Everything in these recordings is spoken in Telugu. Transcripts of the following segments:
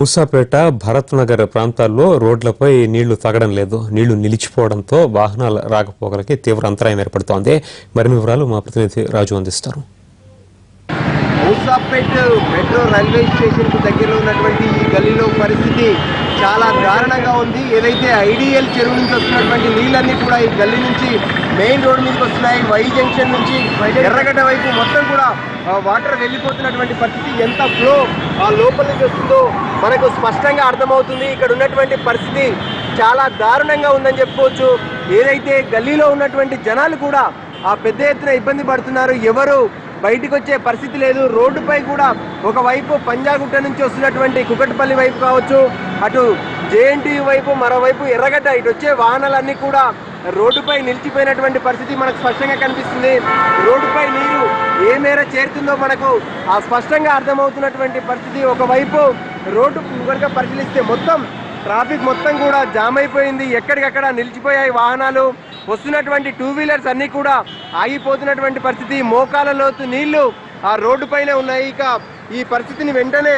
మూసాపేట భరత్ నగర్ ప్రాంతాల్లో రోడ్లపై నీళ్లు తగ్గడం లేదు. నీళ్లు నిలిచిపోవడంతో వాహనాల రాకపోకలకి తీవ్ర అంతరాయం ఏర్పడుతోంది. మరిన్ని వివరాలు మా ప్రతినిధి రాజు అందిస్తారు. మూసాపేట మెట్రో రైల్వే స్టేషన్ కు దగ్గరలో ఉన్నటువంటి ఈ గల్లీలో పరిస్థితి చాలా దారుణంగా ఉంది. ఏదైతే ఐడియల్ చెరువు నుంచి వస్తున్నటువంటి నీళ్ళన్నీ కూడా ఈ గల్లీ నుంచి మెయిన్ రోడ్ మీదకి వస్తున్నాయి. వై జంక్షన్ నుంచి ఎర్రగడ్డ వైపు మొత్తం కూడా వాటర్ వెళ్ళిపోతున్నటువంటి పరిస్థితి. ఎంత ఫ్లో ఆ లోపల నుంచి వస్తుందో మనకు స్పష్టంగా అర్థమవుతుంది. ఇక్కడ ఉన్నటువంటి పరిస్థితి చాలా దారుణంగా ఉందని చెప్పుకోవచ్చు. ఏదైతే గల్లీలో ఉన్నటువంటి జనాలు కూడా ఆ పెద్ద ఎత్తున ఇబ్బంది పడుతున్నారు. ఎవరు బయటకు వచ్చే పరిస్థితి లేదు. రోడ్డుపై కూడా ఒకవైపు పంజాగుట్ట నుంచి వస్తున్నటువంటి కుకట్పల్లి వైపు కావచ్చు, అటు జేఎన్టీయూ వైపు, మరోవైపు ఎర్రగడ్డ, ఇటు వచ్చే వాహనాలన్నీ కూడా రోడ్డుపై నిలిచిపోయినటువంటి పరిస్థితి మనకు స్పష్టంగా కనిపిస్తుంది. రోడ్డుపై నీరు ఏ మేర చేరుతుందో మనకు ఆ స్పష్టంగా అర్థమవుతున్నటువంటి పరిస్థితి. ఒకవైపు రోడ్డు కనుక పరిశీలిస్తే మొత్తం ట్రాఫిక్ మొత్తం కూడా జామ్ అయిపోయింది. ఎక్కడికక్కడ నిలిచిపోయాయి వాహనాలు. వస్తున్నటువంటి టూ వీలర్స్ అన్నీ కూడా ఆగిపోతున్నటువంటి పరిస్థితి. మోకాల లోతు నీళ్లు ఆ రోడ్డు పైనే ఉన్నాయి. ఇక ఈ పరిస్థితిని వెంటనే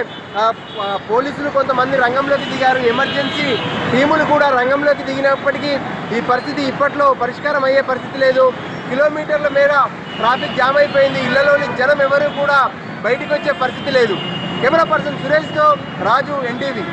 పోలీసులు కొంతమంది రంగంలోకి దిగారు. ఎమర్జెన్సీ టీములు కూడా రంగంలోకి దిగినప్పటికీ ఈ పరిస్థితి ఇప్పట్లో పరిష్కారం అయ్యే పరిస్థితి లేదు. కిలోమీటర్ల మేర ట్రాఫిక్ జామ్ అయిపోయింది. ఇళ్లలోని జనం ఎవరు కూడా బయటకు వచ్చే పరిస్థితి లేదు. కెమెరా పర్సన్ సురేష్తో రాజు, ఎన్టీవీ.